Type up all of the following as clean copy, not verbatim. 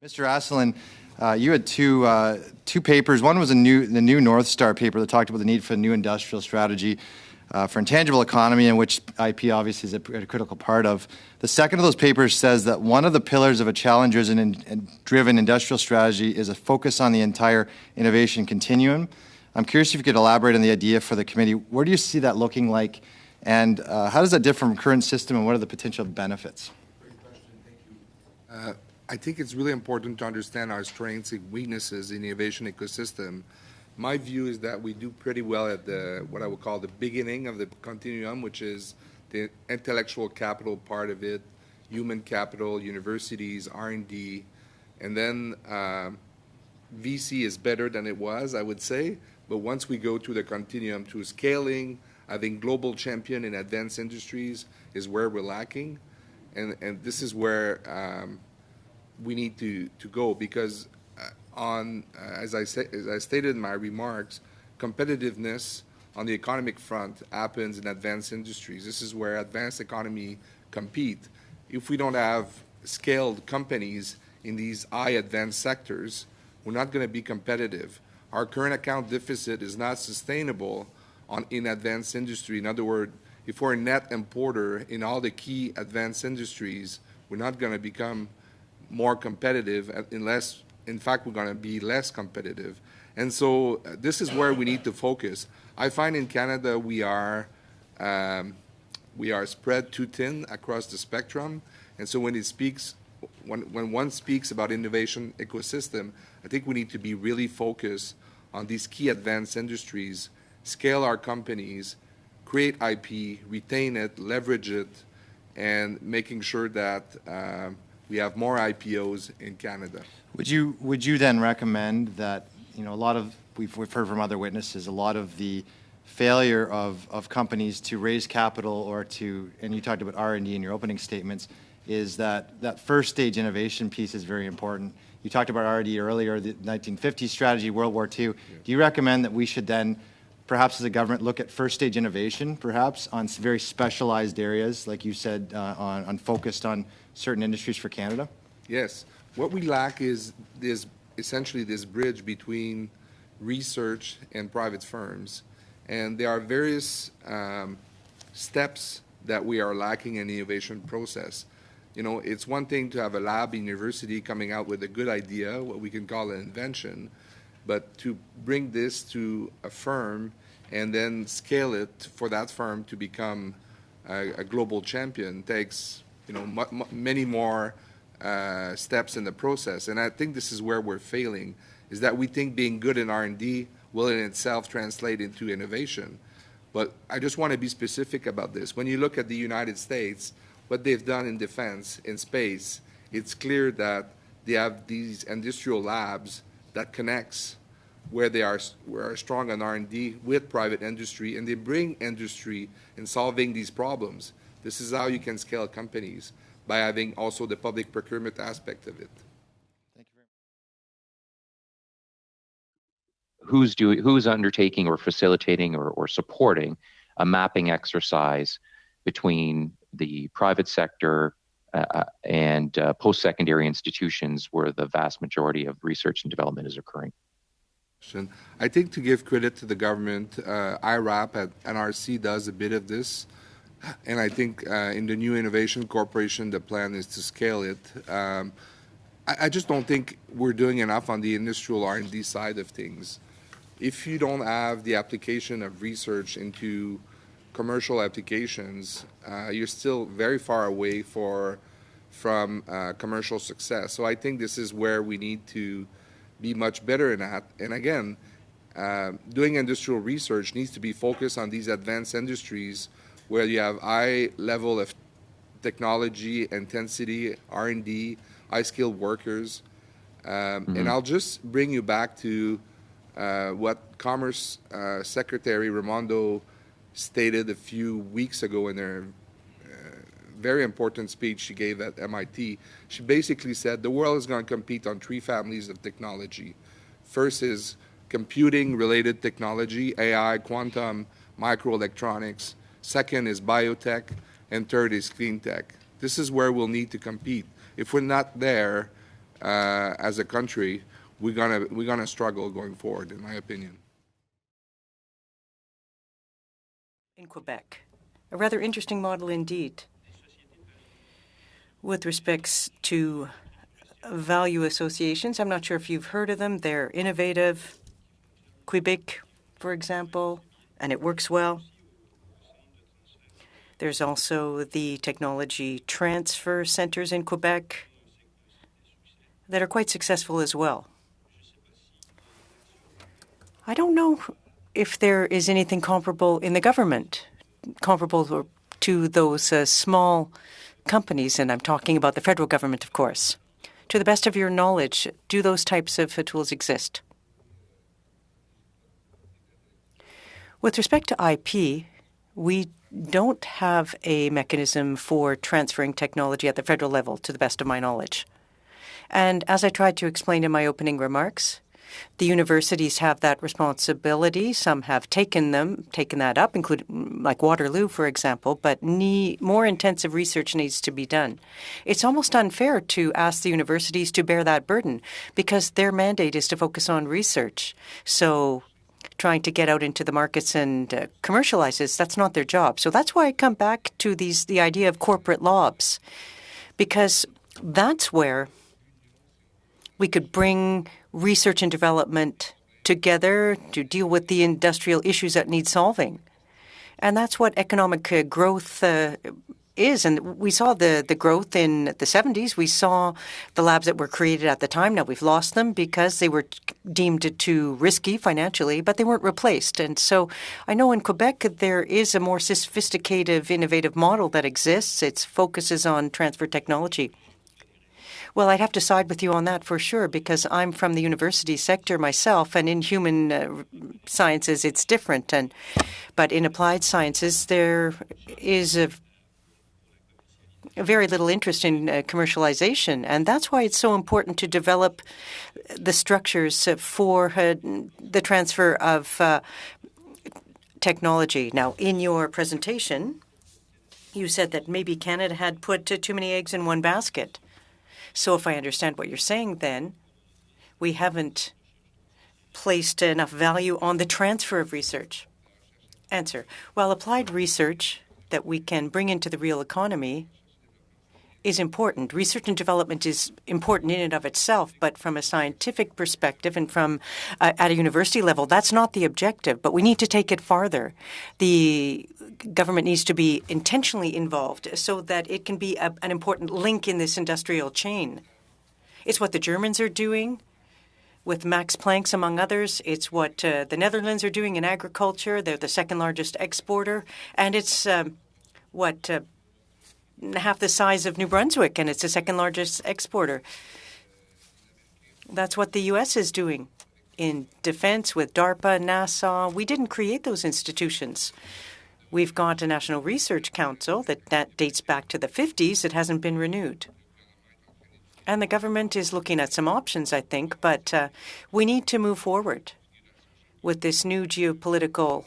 Mr. Asselin, you had two papers. One was the new North Star paper that talked about the need for a new industrial strategy for intangible economy, in which IP obviously is a critical part of. The second of those papers says that one of the pillars of a challenge-driven industrial strategy is a focus on the entire innovation continuum. I'm curious if you could elaborate on the idea for the committee. Where do you see that looking like, and how does that differ from current system, and what are the potential benefits? Great question, thank you. I think it's really important to understand our strengths and weaknesses in the innovation ecosystem. My view is that we do pretty well at what I would call the beginning of the continuum, which is the intellectual capital part of it, human capital, universities, R&D, and then VC is better than it was, I would say. But once we go to the continuum to scaling, having global champion in advanced industries is where we're lacking, and this is where we need to go, because as I stated in my remarks, competitiveness on the economic front happens in advanced industries. This is where advanced economy compete. If we don't have scaled companies in these high advanced sectors, we're not going to be competitive. Our current account deficit is not sustainable in advanced industry. In other words, if we're a net importer in all the key advanced industries, we're not going to become more competitive unless, in fact, we're going to be less competitive. And so this is where we need to focus. I find in Canada we are spread too thin across the spectrum. And so when one speaks about innovation ecosystem, I think we need to be really focused on these key advanced industries, scale our companies, create IP, retain it, leverage it, and making sure that we have more IPOs in Canada. Would you then recommend that, a lot of, we've heard from other witnesses, a lot of the failure of companies to raise capital or to, and you talked about R&D in your opening statements, is that first stage innovation piece is very important. You talked about R&D earlier, the 1950s strategy, World War II. Yeah. Do you recommend that we should then, perhaps as a government, look at first stage innovation, perhaps on very specialized areas, like you said, focused on certain industries for Canada? Yes. What we lack is essentially this bridge between research and private firms. And there are various steps that we are lacking in the innovation process. It's one thing to have a lab in university coming out with a good idea, what we can call an invention, but to bring this to a firm and then scale it for that firm to become a global champion takes many more steps in the process. And I think this is where we're failing, is that we think being good in R&D will in itself translate into innovation. But I just want to be specific about this. When you look at the United States, what they've done in defense, in space, it's clear that they have these industrial labs that connects where they are strong on R&D with private industry, and they bring industry in solving these problems. This is how you can scale companies, by having also the public procurement aspect of it. Thank you very much. Who's undertaking or facilitating or supporting a mapping exercise between the private sector and post-secondary institutions where the vast majority of research and development is occurring? I think, to give credit to the government, IRAP at NRC does a bit of this. And I think in the new Innovation Corporation, the plan is to scale it. I just don't think we're doing enough on the industrial R&D side of things. If you don't have the application of research into commercial applications, you're still very far away from commercial success. So I think this is where we need to be much better in that. And again, doing industrial research needs to be focused on these advanced industries where you have high level of technology, intensity, R&D, high-skilled workers. And I'll just bring you back to what Commerce Secretary Raimondo stated a few weeks ago in her very important speech she gave at MIT. She basically said the world is going to compete on three families of technology. First is computing-related technology, AI, quantum, microelectronics. Second is biotech, and third is clean tech. This is where we'll need to compete. If we're not there, as a country, we're gonna struggle going forward, in my opinion. In Quebec, a rather interesting model indeed. With respects to value associations, I'm not sure if you've heard of them. They're innovative. Quebec, for example, and it works well. There's also the technology transfer centers in Quebec that are quite successful as well. I don't know if there is anything comparable in the government, comparable to those small companies, and I'm talking about the federal government, of course. To the best of your knowledge, do those types of tools exist? With respect to IP, we don't have a mechanism for transferring technology at the federal level, to the best of my knowledge. And as I tried to explain in my opening remarks, the universities have that responsibility. Some have taken that up, including like Waterloo, for example, but more intensive research needs to be done. It's almost unfair to ask the universities to bear that burden because their mandate is to focus on research. So trying to get out into the markets and commercialize this, that's not their job. So that's why I come back to the idea of corporate lobs, because that's where we could bring research and development together to deal with the industrial issues that need solving. And that's what economic growth is. And we saw the growth in the 70s. We saw the labs that were created at the time. Now we've lost them because they were deemed too risky financially, but they weren't replaced. And so I know in Quebec there is a more sophisticated, innovative model that exists. It focuses on transfer technology. Well, I'd have to side with you on that for sure, because I'm from the university sector myself, and in human sciences it's different. But in applied sciences, there is a very little interest in commercialization, and that's why it's so important to develop the structures for the transfer of technology. Now, in your presentation, you said that maybe Canada had put too many eggs in one basket. So if I understand what you're saying, then we haven't placed enough value on the transfer of research. Answer. Well, applied research that we can bring into the real economy is important. Research and development is important in and of itself, but from a scientific perspective and from at a university level, that's not the objective, but we need to take it farther. The government needs to be intentionally involved so that it can be an important link in this industrial chain. It's what the Germans are doing with Max Planck's, among others. It's what the Netherlands are doing in agriculture. They're the second largest exporter. And it's half the size of New Brunswick, and it's the second largest exporter. That's what the U.S. is doing in defense with DARPA, NASA. We didn't create those institutions. We've got a National Research Council that dates back to the 50s. It hasn't been renewed. And the government is looking at some options, I think, but we need to move forward with this new geopolitical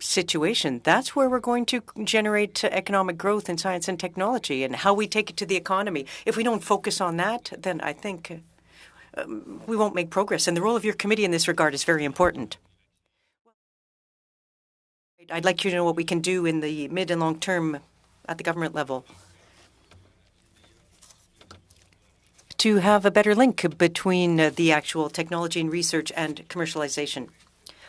situation. That's where we're going to generate economic growth in science and technology, and how we take it to the economy. If we don't focus on that, then I think we won't make progress. And the role of your committee in this regard is very important. I'd like you to know what we can do in the mid and long term at the government level to have a better link between the actual technology and research and commercialization.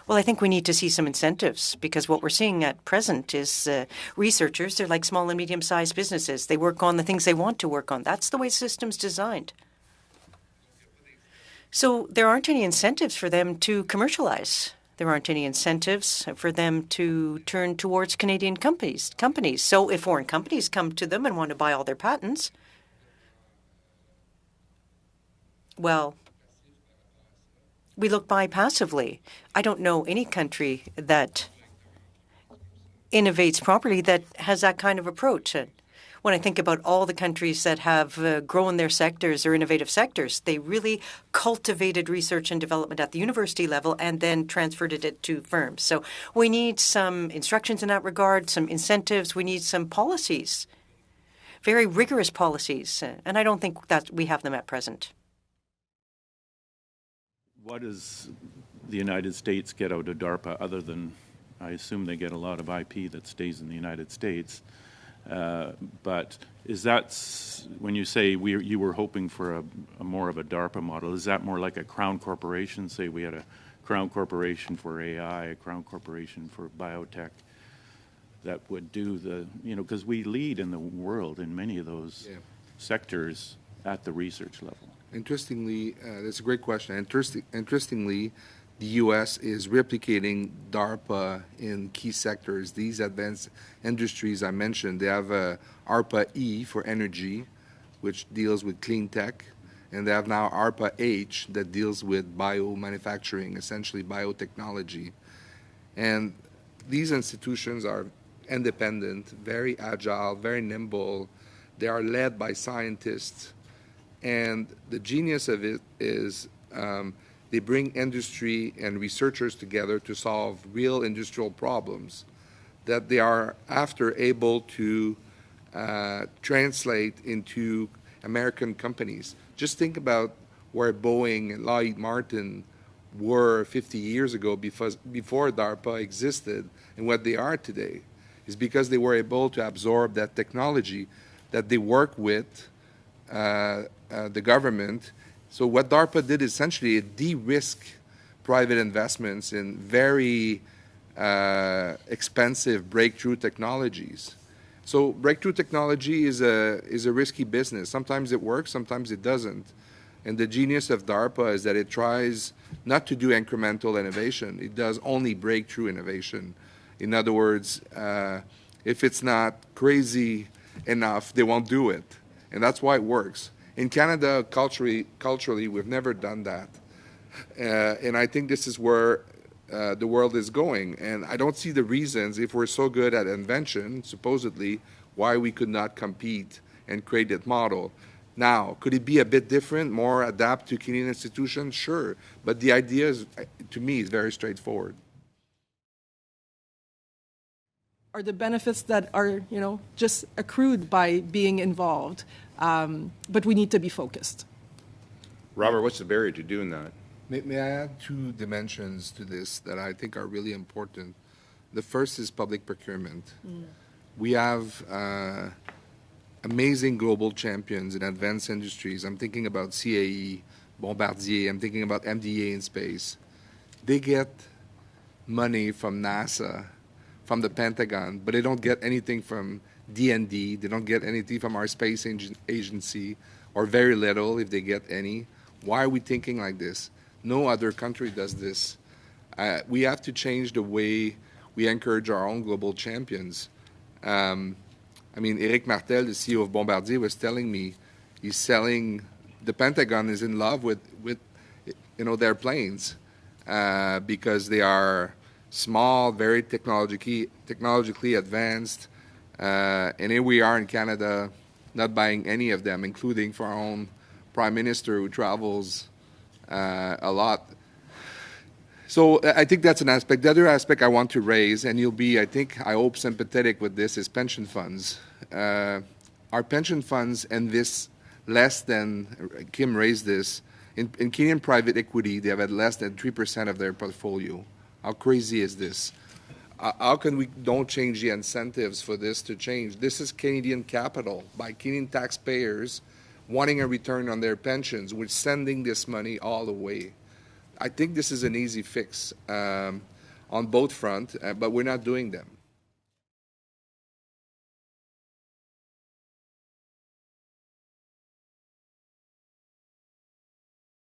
Well, I think we need to see some incentives, because what we're seeing at present is researchers, they're like small and medium-sized businesses. They work on the things they want to work on. That's the way the system's designed. So there aren't any incentives for them to commercialize. There aren't any incentives for them to turn towards Canadian companies. So if foreign companies come to them and want to buy all their patents, well, we look by passively. I don't know any country that innovates properly that has that kind of approach. When I think about all the countries that have grown their sectors or innovative sectors, they really cultivated research and development at the university level and then transferred it to firms. So we need some instructions in that regard, some incentives. We need some policies. very rigorous policies, and I don't think that we have them at present. What does the United States get out of DARPA other than, I assume they get a lot of IP that stays in the United States? But is that, when you say you were hoping for a more of a DARPA model, is that more like a Crown Corporation? Say we had a Crown Corporation for AI, a Crown Corporation for biotech, that would do the, because we lead in the world in many of those sectors at the research level. Interestingly, that's a great question. Interestingly, the U.S. is replicating DARPA in key sectors. These advanced industries I mentioned, they have ARPA-E for energy, which deals with clean tech, and they have now ARPA-H that deals with biomanufacturing, essentially biotechnology. And these institutions are independent, very agile, very nimble. They are led by scientists. And the genius of it is they bring industry and researchers together to solve real industrial problems that they are after able to translate into American companies. Just think about where Boeing and Lockheed Martin were 50 years ago before DARPA existed, and what they are today is because they were able to absorb that technology, that they work with the government. So what DARPA did essentially, it de-risked private investments in very expensive breakthrough technologies. So breakthrough technology is a risky business. Sometimes it works, sometimes it doesn't. And the genius of DARPA is that it tries not to do incremental innovation. It does only breakthrough innovation. In other words, if it's not crazy enough, they won't do it. And that's why it works. In Canada, culturally, we've never done that. And I think this is where the world is going. And I don't see the reasons, if we're so good at invention, supposedly, why we could not compete and create that model. Now, could it be a bit different, more adapt to Canadian institutions? Sure. But the idea, is, to me, is very straightforward. Are the benefits that are, just accrued by being involved, but we need to be focused. Robert, what's the barrier to doing that? May I add two dimensions to this that I think are really important? The first is public procurement. We have amazing global champions in advanced industries. I'm thinking about CAE, Bombardier, I'm thinking about MDA in space. They get money from NASA, from the Pentagon, but they don't get anything from DND, they don't get anything from our space agency, or very little if they get any. Why are we thinking like this? No other country does this. We have to change the way we encourage our own global champions. Eric Martel, the CEO of Bombardier, was telling me he's selling, the Pentagon is in love with their planes because they are small, very technologically advanced, and here we are in Canada not buying any of them, including for our own Prime Minister who travels a lot. So I think that's an aspect. The other aspect I want to raise, and you'll be, I hope, sympathetic with this, is pension funds. Our pension funds invest less than, Kim raised this, in Canadian private equity, they have had less than 3% of their portfolio. How crazy is this? How can we don't change the incentives for this to change? This is Canadian capital by Canadian taxpayers wanting a return on their pensions. We're sending this money all the way. I think this is an easy fix on both fronts, but we're not doing them.